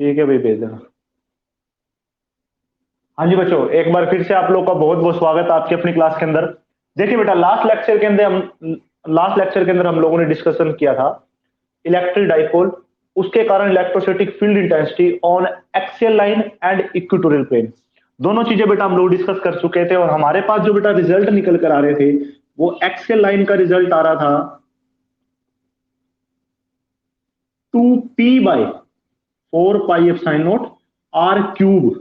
ठीक है भाई, भेज देना। हाँ जी बच्चों, एक बार फिर से आप लोग का बहुत बहुत स्वागत है आपकी अपनी क्लास के अंदर। देखिए बेटा, लास्ट लेक्चर के अंदर हम लोगों ने डिस्कशन किया था इलेक्ट्रिक डाइपोल, उसके कारण electrostatic field intensity on axial line and equatorial plane. दोनों चीजें बेटा हम लोग डिस्कस कर चुके थे, और हमारे पास जो बेटा रिजल्ट निकल कर आ रहे थे वो एक्सियल लाइन का रिजल्ट आ रहा था 2p/4πε0 r³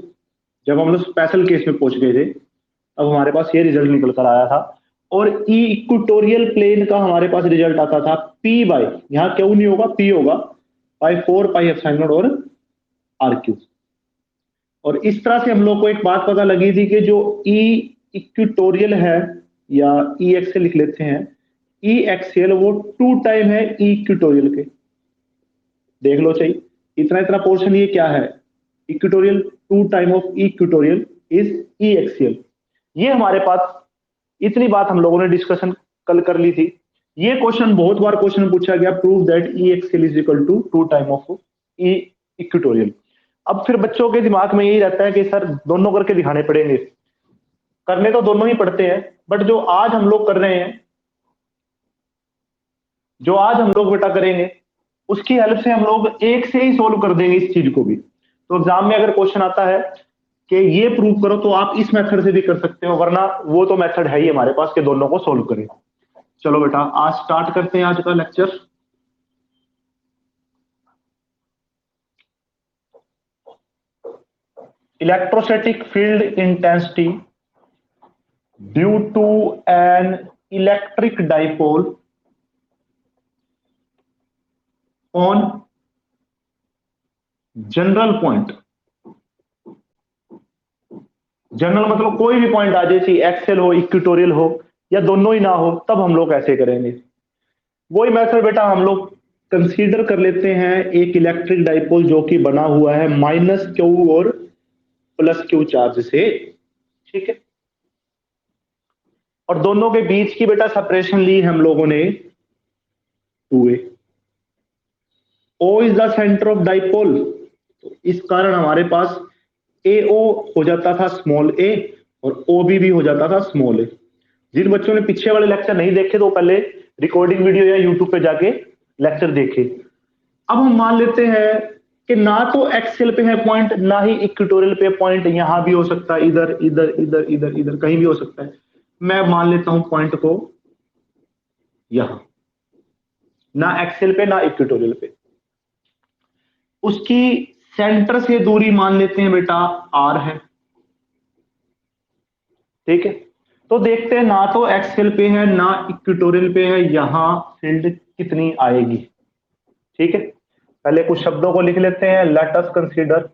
जब हम लोग स्पेशल केस में पहुंच गए थे तब हमारे पास ये रिजल्ट निकल कर आया था। और ई इक्वेटोरियल प्लेन का हमारे पास रिजल्ट आता था p बाय, यहाँ क्यों नहीं होगा, p होगा, बाय 4πε0 और r³। और इस तरह से हम लोग को एक बात पता लगी थी कि जो ई इक्वेटोरियल है, या ई एक्सियल लिख लेते हैं, ई एक्सियल वो 2 टाइम है ई इक्वेटोरियल के। देख लो चाहिए, इतना इतना पोर्शन ये क्या है, equatorial, 2 time of equatorial is E axial. ये हमारे पास इतनी बात हम लोगों ने डिस्कशन कल कर ली थी। ये क्वेश्चन बहुत बार क्वेश्चन पूछा गया, prove that E axial is equal to 2 time of E equatorial. अब फिर बच्चों के दिमाग में यही रहता है कि सर दोनों करके दिखाने पड़ेंगे। करने तो दोनों ही पड़ते हैं, बट जो आज हम लोग कर रहे हैं, जो आज हम लोग बेटा करेंगे, उसकी हेल्प से हम लोग एक से ही सोल्व कर देंगे इस चीज को भी। तो एग्जाम में अगर क्वेश्चन आता है कि ये प्रूव करो, तो आप इस मेथड से भी कर सकते हो, वरना वो तो मेथड है ही हमारे पास कि दोनों को सोल्व करें। चलो बेटा, आज स्टार्ट करते हैं आज का lecture. Electrostatic field intensity due to an electric dipole on general point. General मतलब कोई भी पॉइंट आ जाए, चाहे एक्सेल हो, इक्वेटोरियल हो, या दोनों ही ना हो, तब हम लोग ऐसे करेंगे। वही मेथड बेटा हम लोग कंसीडर कर लेते हैं एक इलेक्ट्रिक डाइपोल जो कि बना हुआ है -q और +q चार्ज से, ठीक है। और दोनों के बीच की बेटा सेपरेशन ली हम लोगों ने 2a। O is the centre of dipole, तो इस कारण हमारे पास AO हो जाता था स्मॉल a, और OB भी हो जाता था स्मॉल a। जिन बच्चों ने पीछे वाले लेक्चर नहीं देखे तो पहले रिकॉर्डिंग वीडियो या यूट्यूब पे जाके लेक्चर देखे। अब हम मान लेते हैं कि ना तो एक्सेल पे है पॉइंट, ना ही इक्वेटोरियल पे पॉइंट, यहां भी हो सकता है, इधर इधर इधर इधर इधर कहीं भी हो सकता है। मैं मान लेता हूं पॉइंट को यहां, ना एक्सेल पे ना इक्वेटोरियल पे। उसकी सेंटर से दूरी मान लेते हैं बेटा r है, ठीक है। तो देखते हैं, ना तो एक्सेल पे है ना इक्वेटोरियल पे है, यहां फील्ड कितनी आएगी, ठीक है। पहले कुछ शब्दों को लिख लेते हैं। Let us consider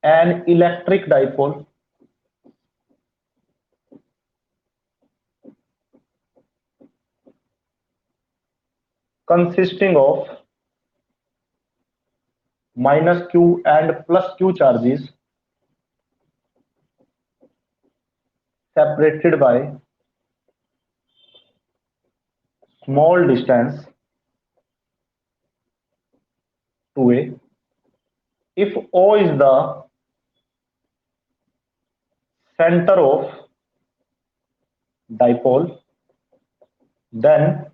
N electric dipole consisting of -q and +q charges separated by small distance 2a. If O is the center of dipole, then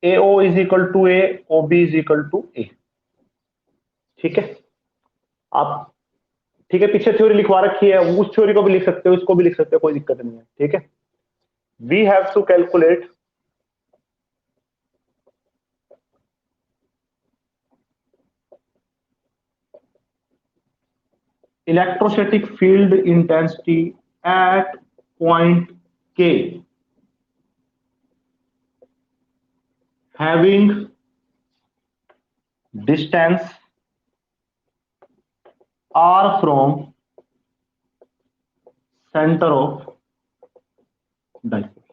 AO is equal to A, OB is equal to A, ठीक है। आप ठीक है, पीछे theory लिखवा रखी है, उस थ्योरी को भी लिख सकते हो, इसको भी लिख सकते हो, कोई दिक्कत नहीं है, ठीक है। We have to calculate electrostatic field intensity at point K having distance r from center of dipole।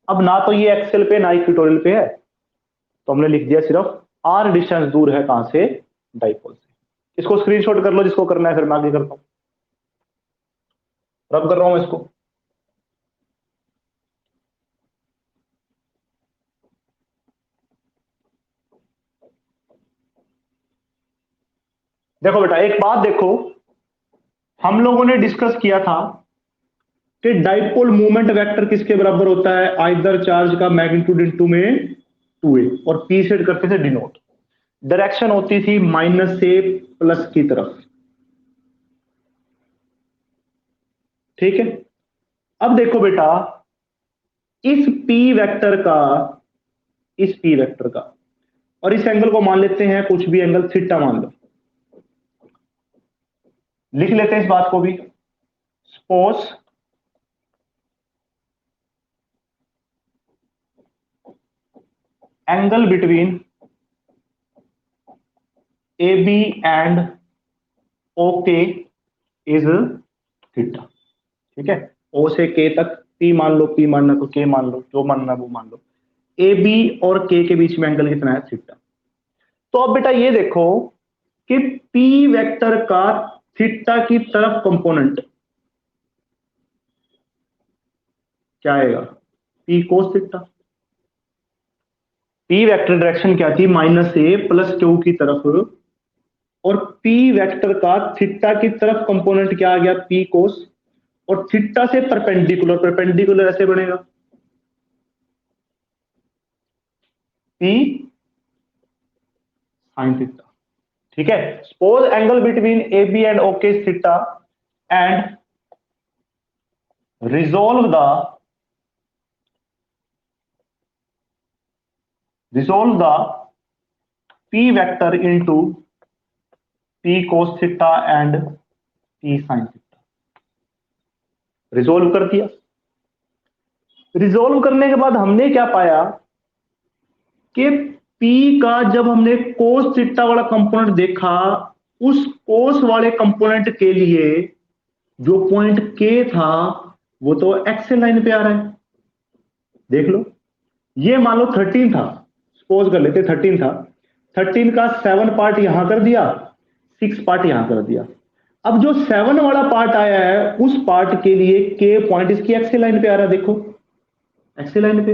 अब ना तो ये एक्सेल पे ना इक्वेटोरियल पे है, तो हमने लिख दिया सिर्फ r डिस्टेंस दूर है कहां से, डाइपोल से। इसको स्क्रीनशॉट कर लो जिसको करना है, फिर मैं आगे करता हूं। रब कर रहा हूं इसको। देखो बेटा एक बात देखो, हम लोगों ने डिस्कस किया था कि डाइपोल मूवमेंट वेक्टर किसके बराबर होता है, आइदर चार्ज का मैग्नीट्यूड इनटू में 2a, और पी से करते थे डिनोट, डायरेक्शन होती थी माइनस से प्लस की तरफ। ठीक है, अब देखो बेटा इस पी वेक्टर का, इस पी वेक्टर का, और इस एंगल को मान लेते हैं कुछ भी एंगल थीटा मान लो, लिख लेते हैं इस बात को भी। Suppose angle between A B and OK is theta. ठीक है, ओ से के तक पी मान लो, पी मानना तो के मान लो, जो मानना वो मान लो, ए बी और के बीच में एंगल कितना है, थीटा। तो अब बेटा ये देखो कि पी वेक्टर का थीटा की तरफ कंपोनेंट क्या आएगा, P cos theta. P vector direction क्या थी, माइनस ए प्लस क्यू की तरफ, और पी वेक्टर का थीटा की तरफ कंपोनेंट क्या आ गया, पी कोस, और थीटा से परपेंडिकुलर, परपेंडिकुलर ऐसे बनेगा पी साइन थीटा। ठीक है, suppose angle between A B and OK theta and resolve the, resolve the p vector into p cos theta and p sin theta। Resolve कर दिया, resolve करने के बाद हमने क्या पाया कि p का जब हमने cos थीटा वाला कंपोनेंट देखा, उस cos वाले कंपोनेंट के लिए जो पॉइंट k था वो तो एक्सेल लाइन पे आ रहा है। देख लो, ये मान लो 13 था, सपोज कर लेते 13 था, 13 का 7 पार्ट यहां कर दिया, 6 पार्ट यहां कर दिया। अब जो 7 वाला पार्ट आया है उस पार्ट के लिए के पॉइंट इसकी एक्सेल लाइन पे आ रहा है, देखो एक्सेल लाइन पे।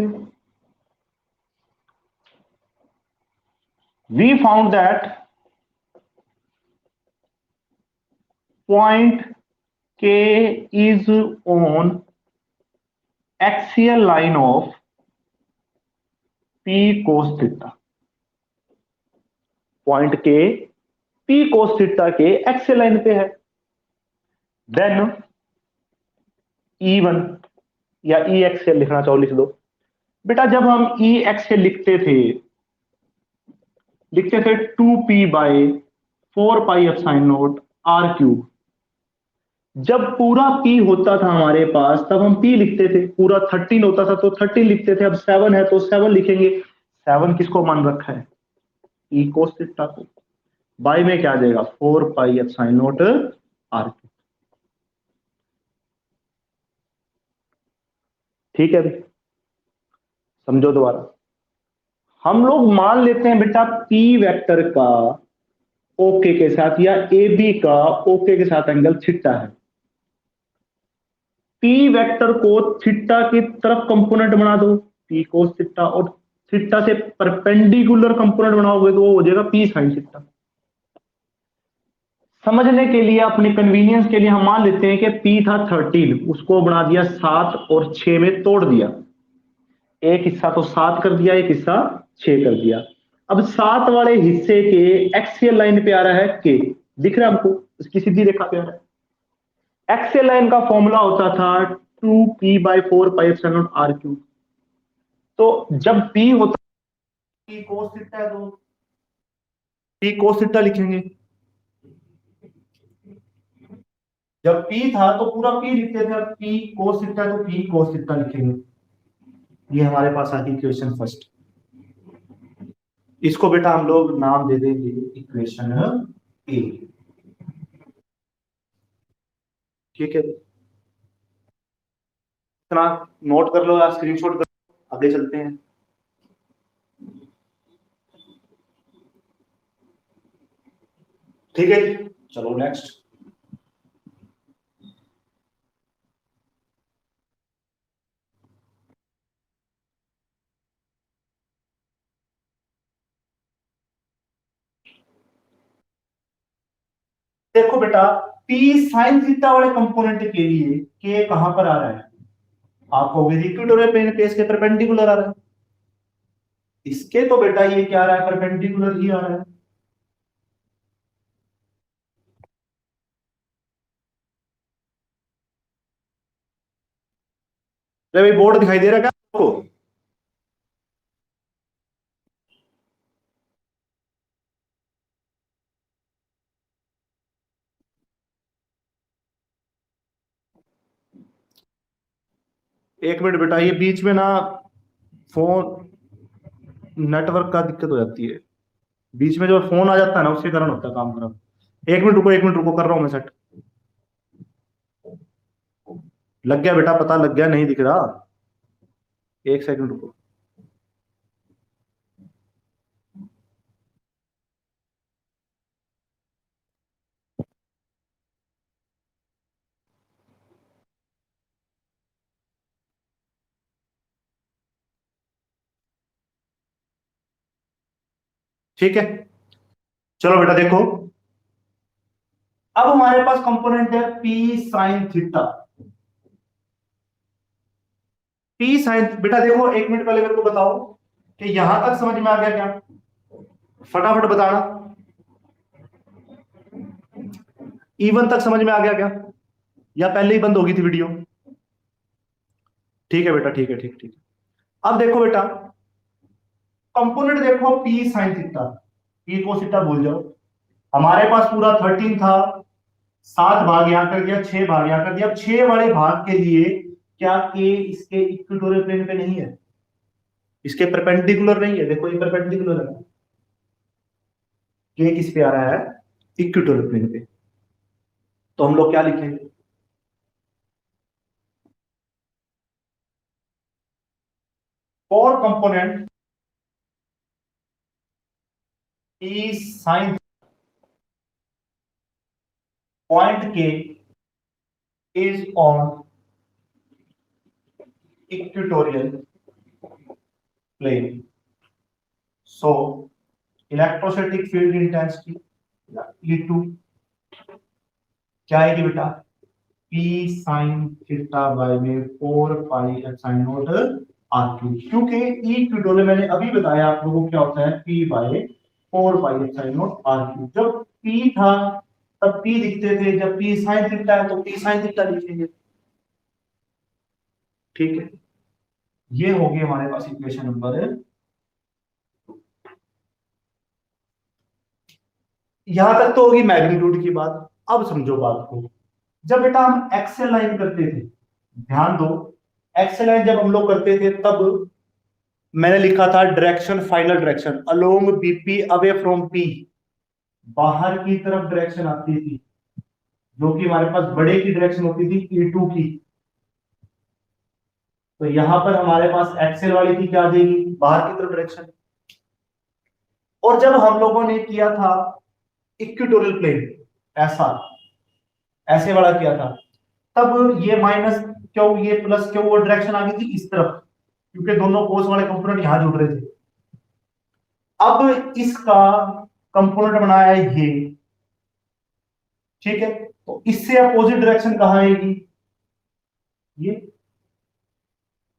We found that point K is on axial line of P cos theta. Point के पी कोस थीटा के एक्सियल लाइन पे है। देन E1 या ई एक्सेल लिखना चाहो लिख दो बेटा। जब हम ई एक्सेल लिखते थे 2p/4 pi epsilon naught are cube. जब पूरा p होता था हमारे पास तब हम p लिखते थे, पूरा 13 होता था तो 13 लिखते थे। अब 7 है तो 7 लिखेंगे। 7 किसको मान रखा है, e cos थीटा को। बाई में क्या आ जाएगा, 4 pi epsilon naught are cube. ठीक है भाई, समझो दोबारा। हम लोग मान लेते हैं बेटा p वेक्टर का ओके के साथ या ए बी का ओके के साथ एंगल थीटा है। पी वेक्टर को थीटा की तरफ कंपोनेंट बना दो, पी कोस थीटा, और थीटा से परपेंडिकुलर कंपोनेंट बनाओगे तो वो हो जाएगा पी साइन थीटा। समझने के लिए अपने कन्वीनियंस के लिए हम मान लेते हैं कि पी था 13, उसको बना दिया 7 और 6 में तोड़ दिया। एक हिस्सा तो 7 कर दिया, एक हिस्सा 6 कर दिया। अब 7 वाले हिस्से के एक्सियल लाइन पे आ रहा है के, दिख रहा है आपको, उसकी सीधी रेखा पे आ रहा है। एक्सियल लाइन का फॉर्मूला होता था 2p/4 pi epsilon R cube. तो जब p होता है कोस थीटा है तो p कोस थीटा लिखेंगे। जब p था तो पूरा p लिखते थे, अब p कोस थीटा तो p कोस थीटा लिखेंगे। ये हमारे पास आ गई इक्वेशन फर्स्ट। इसको बेटा हम लोग नाम दे देंगे इक्वेशन ए। ठीक है, इतना नोट कर लो या स्क्रीनशॉट कर लो, आगे चलते हैं। ठीक है, चलो नेक्स्ट। देखो बेटा, पी साइन थीटा वाले कंपोनेंट के लिए के कहां पर आ रहा है? आप कहोगे इक्वेटोरियल प्लेन पे इसके परपेंडिकुलर आ रहा है। इसके तो बेटा ये क्या आ रहा है, परपेंडिकुलर ही आ रहा है। भाई बोर्ड दिखाई दे रहा है क्या आपको? एक मिनट बेटा, ये बीच में ना फोन नेटवर्क का दिक्कत हो जाती है। बीच में जो फोन आ जाता है ना, उसके कारण होता है काम खराब। एक मिनट रुको, कर रहा हूं मैं सेट। लग गया बेटा, पता लग गया, नहीं दिख रहा। एक सेकंड रुको। ठीक है, चलो बेटा देखो, अब हमारे पास कंपोनेंट है P sine theta. P sine, बेटा देखो एक मिनट पहले मेरे को बताओ कि यहां तक समझ में आ गया क्या? फटाफट बताना। इवन तक समझ में आ गया क्या, या पहले ही बंद होगी थी वीडियो? ठीक है बेटा, ठीक है, ठीक ठीक। अब देखो बेटा, कंपोनेंट देखो पी साइन थीटा, पी को थीटा भूल जाओ। हमारे पास पूरा 13 था, 7 भाग यहां कर दिया, 6 भाग यहां कर दिया। अब 6 वाले भाग के लिए क्या के इसके इक्वेटोरियल प्लेन पे नहीं है? इसके परपेंडिकुलर नहीं है। देखो ये परपेंडिकुलर है, के किस पे आ रहा है? इक्वेटोरियल प्लेन पे। तो हम लोग क्या लिखेंगे? For component E sine point K is on equatorial plane, so electrostatic field intensity E2 क्या आएगी बेटा? पी साइन थीटा बाय में 4 पाई एप्सिलॉन नॉट R2। क्योंकि ई इक्वेटोरियल मैंने अभी बताया आप लोगों को क्या होता है, P by 4 pi epsilon naught R2। जब पी था तब पी लिखते थे, जब पी साइन थीटा है तो पी साइन थीटा लिखेंगे। ठीक है, ये हो गई हमारे पास इक्वेशन नंबर। यहां तक तो होगी मैग्नीट्यूड की बात। अब समझो बात को, जब बेटा हम एक्सेल लाइन करते थे, ध्यान दो, एक्सेल लाइन जब हम लोग करते थे तब मैंने लिखा था direction, final direction along BP away from P, बाहर की तरफ डायरेक्शन आती थी, जो कि हमारे पास बड़े की डायरेक्शन होती थी E2 की। तो यहां पर हमारे पास एक्सेल वाली की क्या आ जाएगी, बाहर की तरफ डायरेक्शन। और जब हम लोगों ने किया था इक्वेटोरियल प्लेन, ऐसा ऐसे वाला किया था, तब ये माइनस क्यों, ये प्लस क्यों, वो डायरेक्शन आ गई थी इस तरफ, क्योंकि दोनों कोस वाले कंपोनेंट यहां जुड़ रहे थे। अब इसका कंपोनेंट बनाया है ये, ठीक है, तो इससे अपोजिट डायरेक्शन कहां आएगी? ये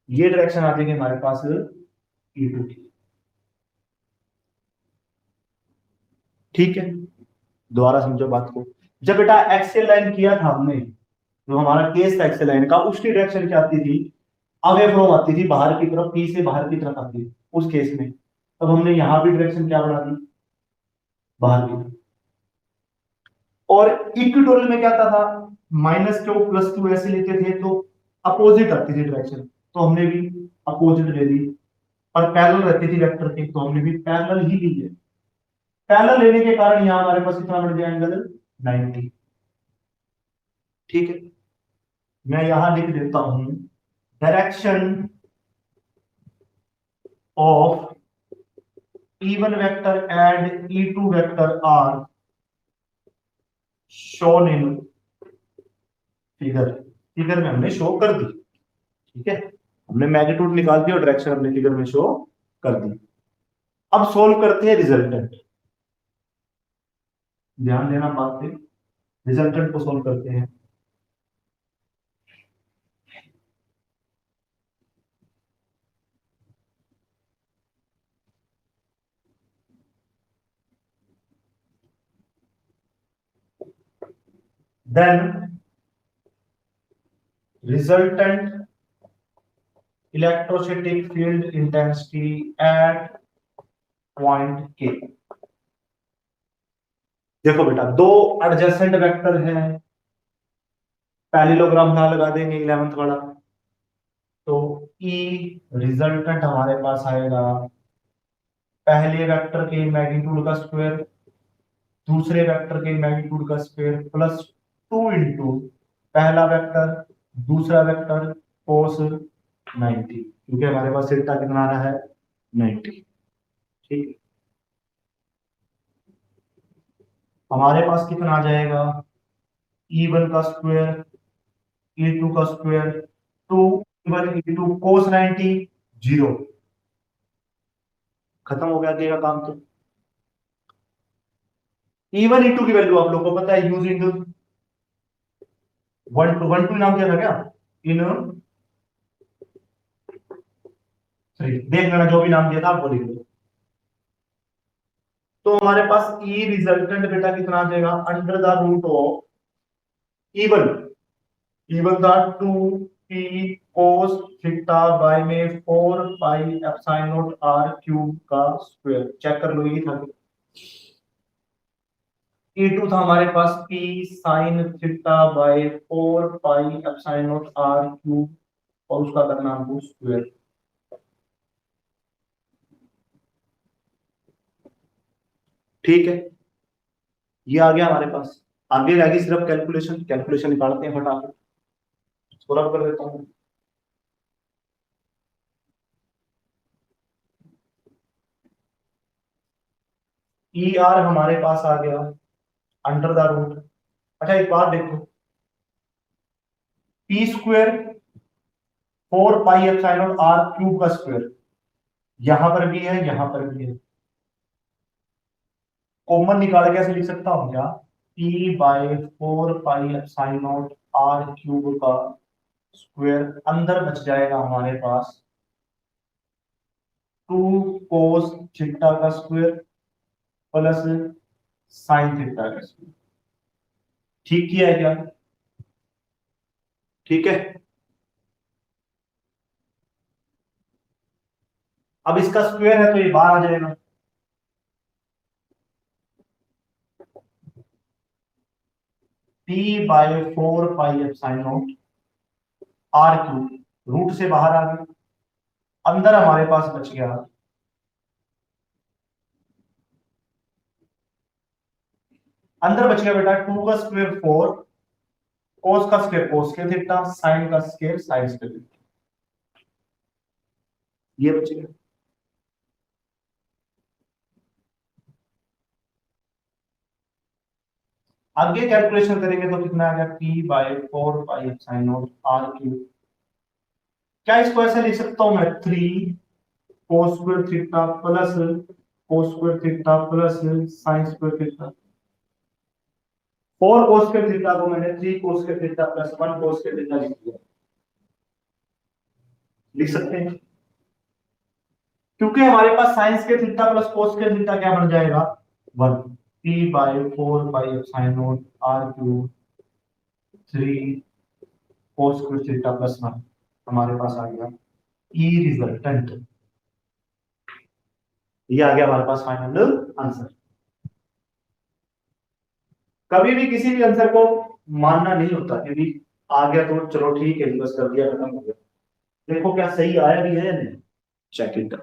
ये डायरेक्शन आ जाएगी हमारे पास E2 की। ठीक है, दोबारा समझो बात को। जब बेटा एक्सेल लाइन किया था हमने, जो हमारा केस था एक्सेल लाइन का, उसकी डायरेक्शन क्या आती थी? अवे फ्रॉम आती थी, बाहर की तरफ, पी से बाहर की तरफ आती थी उस केस में। तब हमने यहां भी डायरेक्शन क्या बना दी, बाहर की तरफ। और इक्वेटोरियल में क्या आता था, माइनस क्यू प्लस क्यू ऐसे लेते थे, तो अपोजिट आती थी डायरेक्शन, तो हमने भी अपोजिट ले ली। और पैरेलल रहती थी वेक्टर की, तो हमने भी पैरेलल ही ली है। पैरेलल लेने के कारण यहां हमारे पास कितना बन गया एंगल, 90। ठीक है, मैं यहां लिख देता हूं, direction of E1 vector and E2 vector are shown in figure. Figure में हमने शो कर दी। ठीक है, हमने मैग्नीट्यूड निकाल दी और डायरेक्शन हमने फिगर में शो कर दी। अब सोल्व करते हैं रिजल्टेंट, ध्यान देना बात पे। रिजल्टेंट को सोल्व करते हैं। Then resultant electrostatic field intensity at point K. देखो बेटा, दो एडजेसेंट वेक्टर हैं, पैरेललोग्राम यहां लगा देंगे 11th वाला। तो ई रिजल्टेंट हमारे पास आएगा पहले वेक्टर के मैग्नीट्यूड का स्क्वायर, दूसरे वेक्टर के मैग्नीट्यूड का स्क्वायर प्लस 2 इंटू पहला वेक्टर दूसरा वेक्टर कोस 90, क्योंकि हमारे पास थीटा कितना आ रहा है 90। ठीक है, हमारे पास कितना आ जाएगा E1 का स्क्वायर E2 का स्क्वायर 2 इंटू कोस 90 0। खत्म हो गया देगा काम। तो E1 E2 की वैल्यू आप लोगों को पता है, यूजिंग 1 2 नाम दिया था क्या इन, सही देख लेना, जो भी नाम दिया था आप वो लिख दो। तो हमारे पास ई रिजल्टेंट बेटा कितना आ जाएगा under the root of E1, E1 था 2p cos थीटा बाय में 4 pi epsilon naught r cube का स्क्वायर। चेक कर लो, ये था। E2 था हमारे पास p sin theta by 4 pi epsilon naught r cube और उसका करना हमको स्क्वायर। ठीक है, ये आ गया हमारे पास। आगे रह गई सिर्फ कैलकुलेशन। कैलकुलेशन निकालते हैं फटाफट, सोल्व कर देता हूं। ई आर हमारे पास आ गया अंडर द रूट। अच्छा एक बात देखो, P square 4 pi epsilon R cube का स्क्वायर यहां पर भी है यहां पर भी है। कॉमन निकाल के ऐसे लिख सकता हूं क्या, P by 4 pi epsilon R cube का स्क्वायर, अंदर बच जाएगा हमारे पास 2 कोस थीटा का स्क्वायर प्लस साइन थीटा का स्क्वायर। ठीक किया है क्या? ठीक है, अब इसका स्क्वायर है तो ये बाहर आ जाएगा। P by 4 pi epsilon R cube root से बाहर आ गया, अंदर हमारे पास बच गया, अंदर बच गया बेटा 2 का स्क्वायर 4, कोस का स्क्वायर कोस के थीटा, साइन का स्क्वायर साइन स्क्वायर थीटा। ये बच गया। आगे कैलकुलेशन करेंगे तो कितना आ गया, p by 4 pi epsilon naught are cube. क्या इसको ऐसे लिख सकता हूं मैं, 3 cos square theta plus cos square theta plus sine square theta. 4 cos square theta को मैंने 3 cos square theta plus 1 cos square theta लिख दिया। लिख सकते हैं, क्योंकि हमारे पास साइंस के थीटा प्लस कोस के थीटा क्या बन जाएगा 1। P by 4 pi epsilon naught are cube 3 cos square theta plus 1 हमारे पास आ गया ई रिजल्टेंट। ये आ गया हमारे पास फाइनल आंसर। कभी भी किसी भी आंसर को मानना नहीं होता, क्योंकि आ गया तो चलो ठीक है बस कर दिया खत्म हो गया। देखो क्या सही आया भी है या नहीं, चेक इट,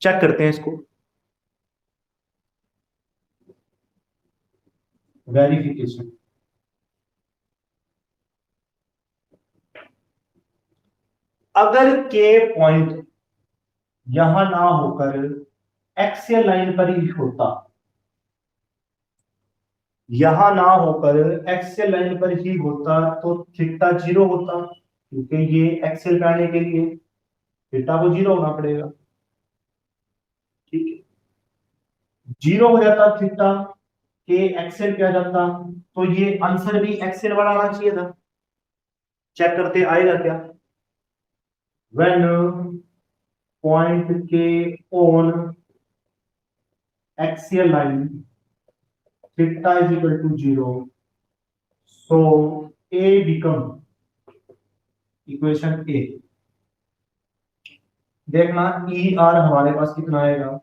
चेक करते हैं इसको। वेरिफिकेशन, अगर के पॉइंट यहां ना होकर एक्सियल लाइन पर ही होता, यहां ना होकर एक्सियल लाइन पर ही होता तो थीटा 0 होता, क्योंकि ये एक्सियल पे आने के लिए थीटा को 0 होना पड़ेगा। ठीक है, 0 हो जाता थीटा, के एक्सेल पे आ जाता, तो ये आंसर भी एक्सेल वाला आना चाहिए था। चेक करते आएगा क्या। When point K on axial line theta is equal to 0, so A become equation A. देखना ई आर हमारे पास कितना आएगा,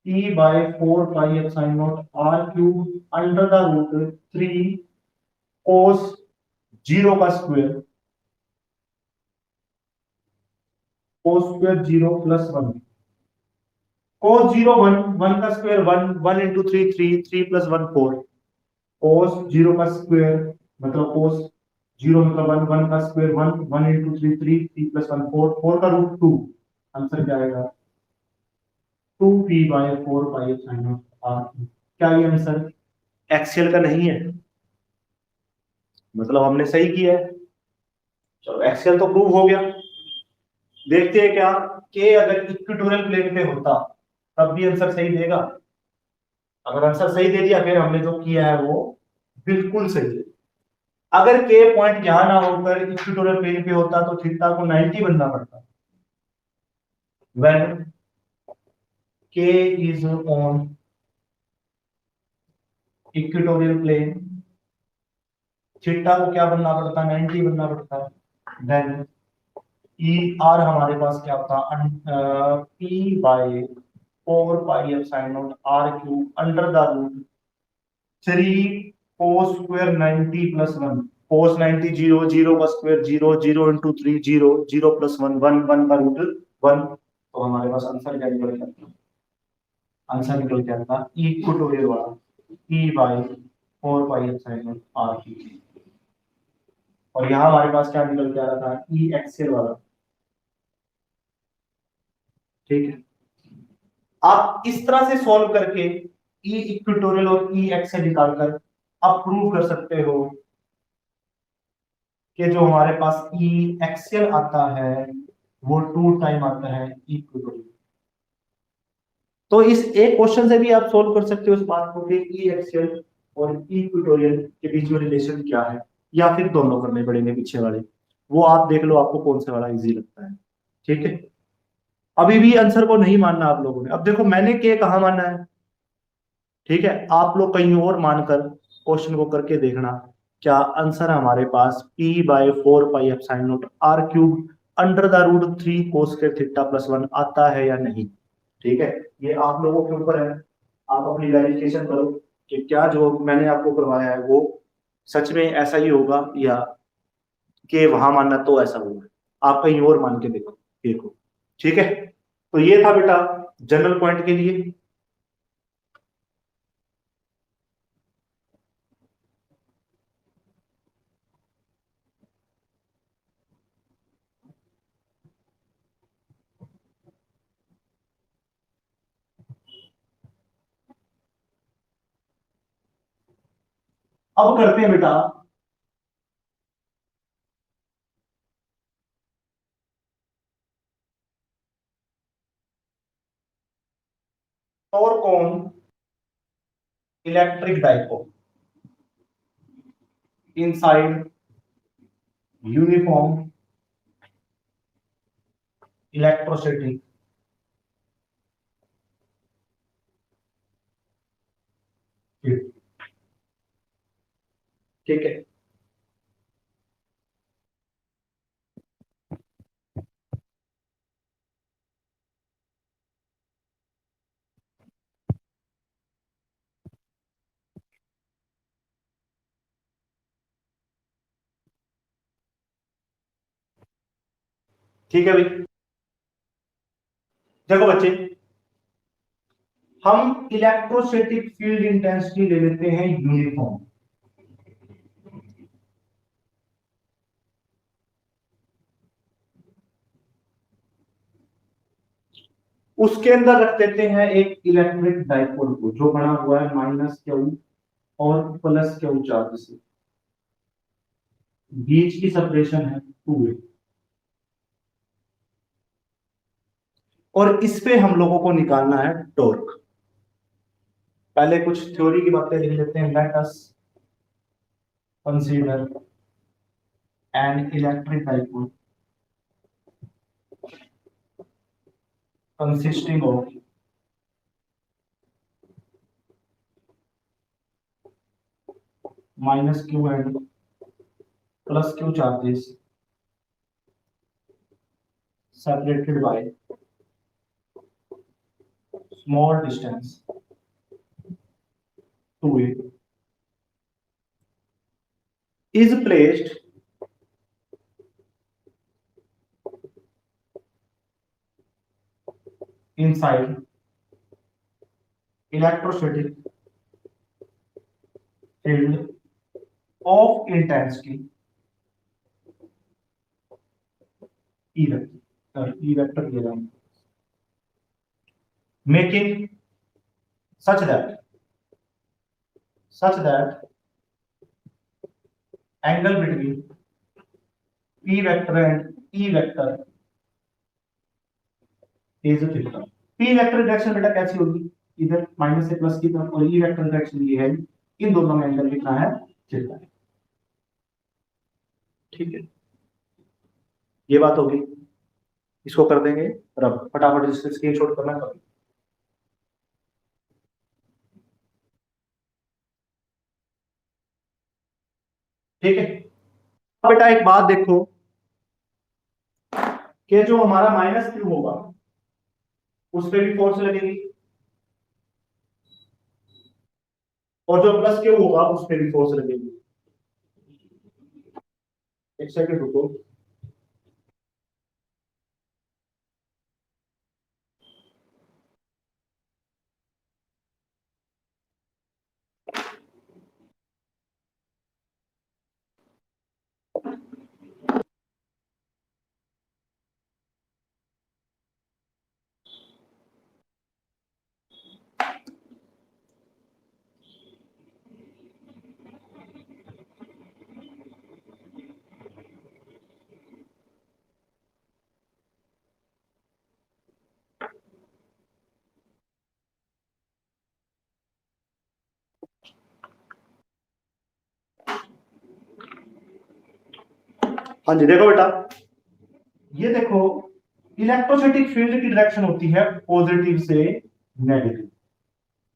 T by 4 pi epsilon naught R cube under the root 3 cos 0 का square, cos square 0 plus 1, cos 0 1, 1 का square 1, 1 into 3 3, 3 plus 1 4, कोस 0 का square मतलब कोस 0 मतलब 1, 1 का स्क्वायर 1, 1 इंटू 3 3, 3 प्लस 1 4, 4 का रूट 2। आंसर क्या आएगा, 2p by 4 pi epsilon naught R। क्या ये आंसर एक्सेल का नहीं है, मतलब हमने सही किया है। चलो एक्सेल तो प्रूव हो गया। देखते हैं क्या कि अगर इक्वेटोरियल प्लेन पे होता तब भी आंसर सही देगा। अगर आंसर सही दे दिया फिर हमने जो किया है वो बिल्कुल सही है। अगर के पॉइंट यहां ना होकर इक्वेटोरियल प्लेन पे होता तो थीटा को 90 बनना पड़ता। When k is on equatorial plane theta को क्या बनना पड़ता, 90 बनना पड़ता है। देन ई आर हमारे पास क्या होता, p by 4 pi epsilon naught R cube under the root 3 cos square 90 plus 1, cos 90 0, 0 का स्क्वायर 0, 0 इंटू 3 0, 0 प्लस 1 1, 1 का रूट 1। तो हमारे पास आंसर क्या निकल जाता, आंसर निकल के आता इक्वेटोरियल वाला P by 4 pi epsilon naught R cube. और यहाँ हमारे पास क्या निकल के आ रहा था, ई एक्सेल वाला। ठीक है, आप इस तरह से सॉल्व करके ई इक्वेटोरियल और ई एक्सेल निकालकर आप प्रूव कर सकते हो कि जो हमारे पास ई एक्सेल आता है वो 2 टाइम आता है इक्वेटोरियल। तो इस एक क्वेश्चन से भी आप सोल्व कर सकते हो इस बात को कि ई एक्सेल और इक्वेटोरियल के बीच में रिलेशन क्या है, या फिर दोनों करने पड़ेंगे पीछे वाले, वो आप देख लो आपको कौन से वाला इजी लगता है। ठीक है, अभी भी आंसर को नहीं मानना आप लोगों ने। अब देखो मैंने के कहा माना है, ठीक है, आप लोग कहीं और मानकर क्वेश्चन को करके देखना क्या आंसर हमारे पास P by 4 pi epsilon naught R cube under the root 3 cos square theta plus 1 आता है या नहीं। ठीक है, ये आप लोगों के ऊपर है, आप अपनी वेरिफिकेशन करो कि क्या जो मैंने आपको करवाया है वो सच में ऐसा ही होगा या कि वहां मानना तो ऐसा होगा, आप कहीं और मान के देखो देखो। ठीक है, तो ये था बेटा जनरल पॉइंट के लिए। अब करते हैं बेटा और कौन electric dipole inside uniform electrostatic field. ठीक है, ठीक है भाई। देखो बच्चे, हम इलेक्ट्रोस्टैटिक फील्ड इंटेंसिटी ले लेते हैं यूनिफॉर्म। उसके अंदर रख देते हैं एक इलेक्ट्रिक डाइपोल को जो बना हुआ है माइनस क्यू और प्लस क्यू चार्ज से, बीच की सेपरेशन है 2a। और इस पे हम लोगों को निकालना है टॉर्क। पहले कुछ थ्योरी की बातें लिख लेते हैं। Let us consider N electric dipole consisting of minus q and plus q charges separated by small distance 2a is placed inside electrostatic field of intensity E vector given, making such that angle between P vector and E vector is theta. P vector direction बेटा कैसी होगी, इधर minus से plus की तरफ, और E vector direction ये है, इन दोनों में एंगल कितना है, थीटा। ठीक है, ये बात होगी। इसको कर देंगे रब, फटाफट इससे स्क्रीनशॉट करना कभी। ठीक है बेटा, एक बात देखो कि जो हमारा माइनस क्यू होगा उस पर भी फोर्स लगेगी, और जो प्लस क्यू होगा उस पर भी फोर्स लगेगी। एक सेकंड रुको। हाँ जी देखो बेटा, ये देखो इलेक्ट्रोस्टैटिक फील्ड की डायरेक्शन होती है पॉजिटिव से नेगेटिव।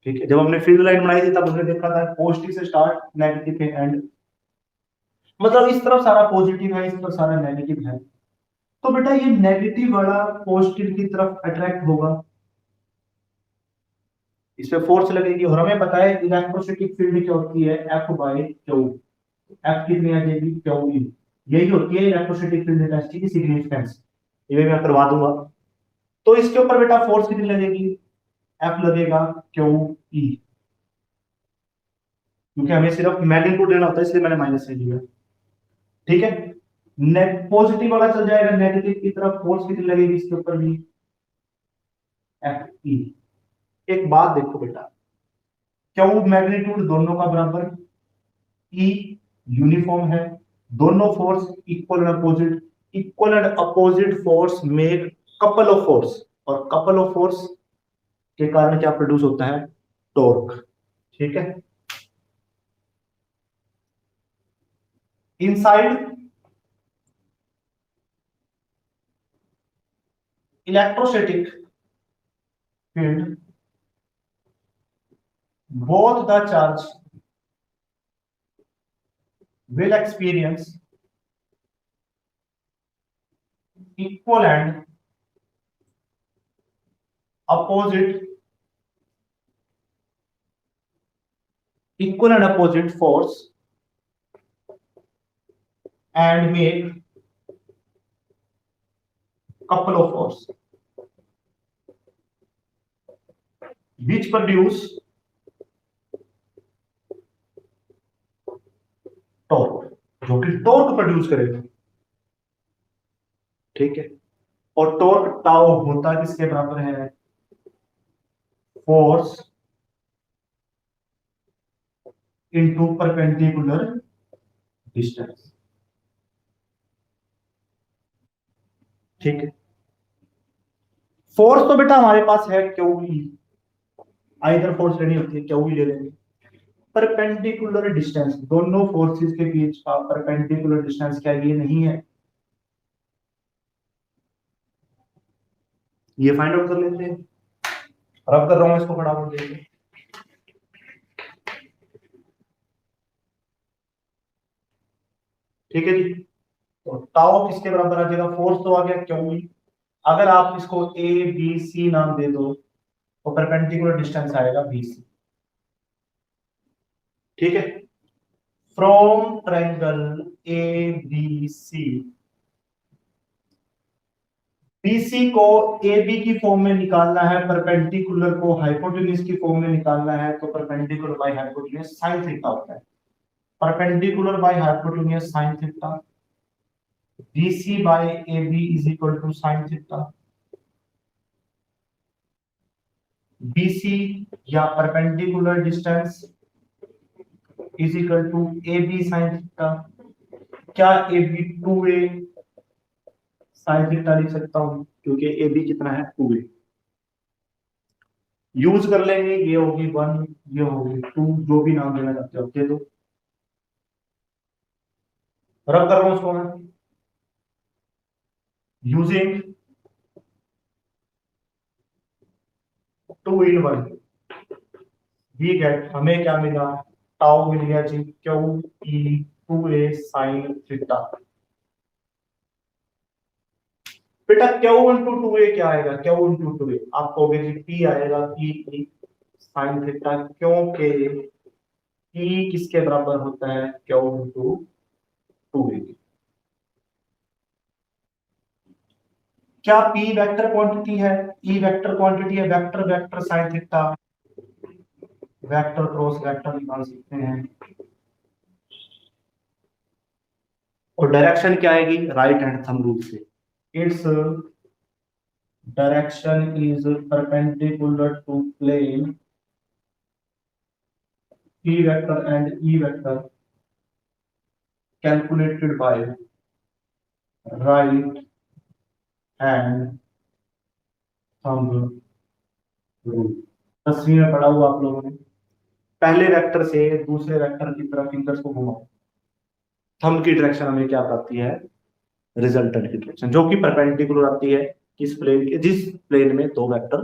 ठीक है, जब हमने फील्ड लाइन बनाई थी तब हमने देखा था पॉजिटिव से स्टार्ट, नेगेटिव पे एंड, मतलब इस तरफ सारा पॉजिटिव है, इस तरफ सारा नेगेटिव है। तो बेटा ये नेगेटिव वाला पॉजिटिव की तरफ अट्रैक्ट होगा, इस पे फोर्स लगेगी, और हमें पता है इलेक्ट्रोस्टैटिक फील्ड क्या होती है, एफ बाय क्यू। एफ कितनी आ जाएगी, क्यू ई। यही होती है इलेक्ट्रोस्टैटिक फील्ड इंटेंसिटी की सिग्निफिकेंस, ये मैं करवा दूंगा। तो इसके ऊपर बेटा फोर्स कितनी लगेगी, एफ लगेगा क्यू ई, क्योंकि हमें सिर्फ मैग्नीट्यूड लेना होता है इसलिए मैंने माइनस से लिया। ठीक है, नेट पॉजिटिव वाला चल जाएगा, नेगेटिव की तरफ फोर्स कितनी लगेगी इसके ऊपर भी, एफ ई। एक बात देखो बेटा, क्यू मैग्नीट्यूड दोनों का बराबर, ई यूनिफॉर्म है, दोनों force equal and opposite, equal and opposite force make couple of force, और कपल ऑफ फोर्स के कारण क्या प्रोड्यूस होता है, टॉर्क। ठीक है, inside electrostatic field both the charge will experience equal and opposite force and make couple of force which produce torque, जो कि टॉर्क प्रोड्यूस करेगा। ठीक है, और टॉर्क टाउ होता किसके बराबर है, फोर्स इनटू परपेंडिकुलर डिस्टेंस। ठीक है, फोर्स तो बेटा हमारे पास है क्यू ई, आइदर फोर्स लेनी होती है, क्यू ही ले लेंगे। परपेंडिकुलर डिस्टेंस, दोनों फोर्सेस के बीच का परपेंडिकुलर डिस्टेंस क्या ये नहीं है, ये फाइंड आउट कर लेते हैं। रब कर रहा हूं इसको फटाफट देखिए। ठीक है जी, तो टाउ किसके बराबर आ जाएगा, फोर्स तो आ गया क्यू ही। अगर आप इसको ए बी सी नाम दे दो तो परपेंडिकुलर डिस्टेंस आएगा बी सी। ठीक है, from triangle A B C, BC को ए बी की फॉर्म में निकालना है, परपेंडिकुलर को हाइपोटेन्यूज की फॉर्म में निकालना है, तो perpendicular by hypotenuse sine theta होता है। Perpendicular by hypotenuse sine theta, BC by A B is equal to sine theta. BC या perpendicular distance is equal to A B sine theta. क्या A B 2a sine theta लिख सकता हूं, क्योंकि A B कितना है 2a। Use कर लेंगे, ये होगी 1, ये होगी 2, जो भी नाम देना चाहते हो दे दो। रब कर रहा हूं उसको मैं, यूजिंग 2 in 1 वी गेट, हमें क्या मिला, टाउ मिल गया जी, Q E 2a sine theta. बेटा क्यू इंटू 2a क्या आएगा, क्यू इंटू 2a आप कहोगे जी पी आएगा, पी साइन थीटा, क्योंकि पी किसके बराबर होता है, क्यू इंटू 2a। क्या P वेक्टर क्वांटिटी है, E वेक्टर क्वांटिटी है, vector vector sine theta, vector cross vector निकाल सकते हैं। और डायरेक्शन क्या आएगी, राइट हैंड थंब रूल से, it's direction is perpendicular to plane P vector and E vector calculated by right hand thumb rule. 10वीं में पढ़ा हुआ आप लोगों ने, पहले वेक्टर से दूसरे वेक्टर की तरफ फिंगर्स को घुमाओ, थंब की डायरेक्शन हमें क्या आती है, रिजल्टेंट की डायरेक्शन, जो कि परपेंडिकुलर आती है किस प्लेन के, जिस प्लेन में दो वेक्टर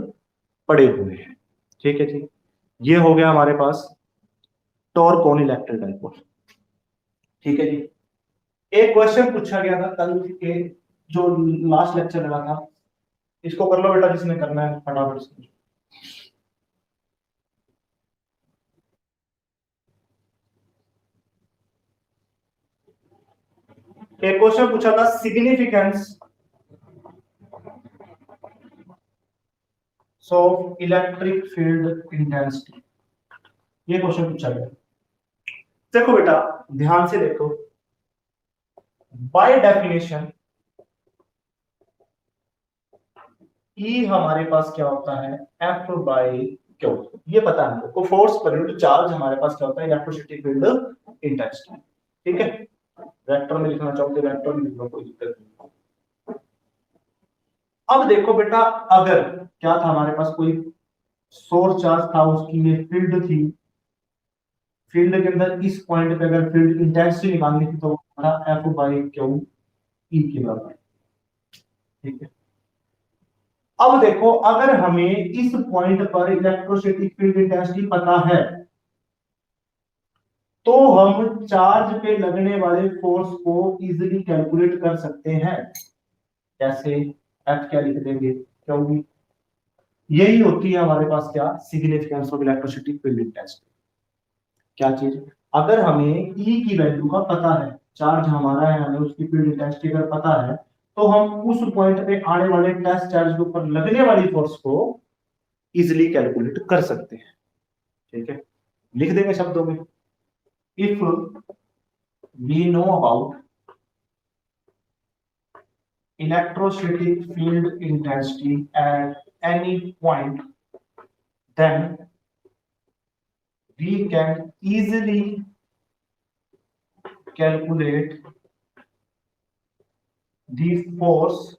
पड़े हुए हैं। ठीक है जी, ये हो गया हमारे पास टॉर्क ऑन इलेक्ट्रिक डाइपोल। ठीक है जी, एक क्वेश्चन पूछा गया था कल के जो लास्ट लेक्चर लगा था, इसको कर लो बेटा जिसने करना है फटाफट से। एक क्वेश्चन पूछा था significance of electric field intensity, ये क्वेश्चन पूछा गया। देखो बेटा ध्यान से देखो, बाय डेफिनेशन ई हमारे पास क्या होता है, एफ बाई क्यू, ये पता है हमको। फोर्स पर यूनिट चार्ज हमारे पास क्या होता है, इलेक्ट्रोस्टैटिक फील्ड इंटेंसिटी। ठीक है, वेक्टर में लिखना चाहोगे वेक्टर में लिख लो, कोई दिक्कत नहीं। अब देखो बेटा, अगर क्या था हमारे पास, कोई सोर्स चार्ज था, उसकी ये फील्ड थी, फील्ड के अंदर इस पॉइंट पे अगर फील्ड इंटेंसिटी निकालनी थी तो हमारा एफ बाई क्यू ई के बराबर। ठीक है, अब देखो अगर हमें इस पॉइंट पर इलेक्ट्रोस्टैटिक फील्ड इंटेंसिटी पता है, तो हम चार्ज पे लगने वाले फोर्स को इजीली कैलकुलेट कर सकते हैं। कैसे, एफ क्या लिख देंगे, क्योंकि यही होती है हमारे पास क्या, significance of electrostatic field intensity. क्या चीज, अगर हमें ई की वैल्यू का पता है, चार्ज हमारा है, हमें उसकी फील्ड इंटेंसिटी अगर पता है, तो हम उस पॉइंट पे आने वाले टेस्ट चार्ज के ऊपर लगने वाली फोर्स को इजिली कैलकुलेट कर सकते हैं। ठीक है, लिख देंगे शब्दों में, if we know about electrostatic field intensity at any point, then we can easily calculate the force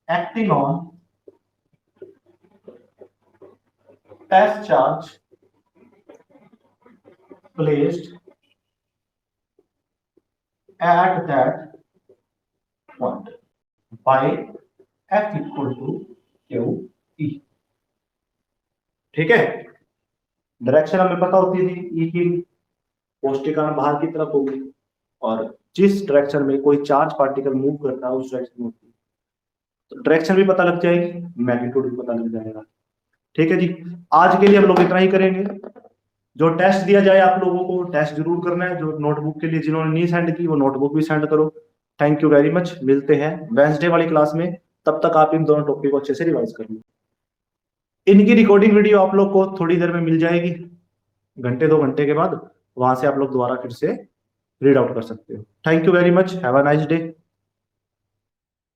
acting on test charge placed at that point by F equal to QE। ठीक है, डायरेक्शन हमें पता होती थी ई की, कोष्टिका बाहर की तरफ होगी, और जिस डायरेक्शन में कोई चार्ज पार्टिकल मूव करता है उस डायरेक्शन में होती है, तो डायरेक्शन भी पता लग जाएगी, मैग्नीट्यूड भी पता लग जाएगा। ठीक है जी, आज के लिए हम लोग इतना ही करेंगे। जो टेस्ट दिया जाए आप लोगों को टेस्ट जरूर करना है। जो नोटबुक के लिए जिन्होंने नहीं सेंड की वो नोटबुक भी सेंड करो। थैंक यू वेरी मच, मिलते हैं वेडनेसडे वाली क्लास में, तब तक आप इन दोनों टॉपिक को अच्छे से रिवाइज कर लो। इनकी रिकॉर्डिंग वीडियो आप लोग को थोड़ी देर में मिल जाएगी, घंटे 2 घंटे के बाद, वहां से आप लोग दोबारा फिर से रीड आउट कर सकते हो। Thank you very much, have a nice day.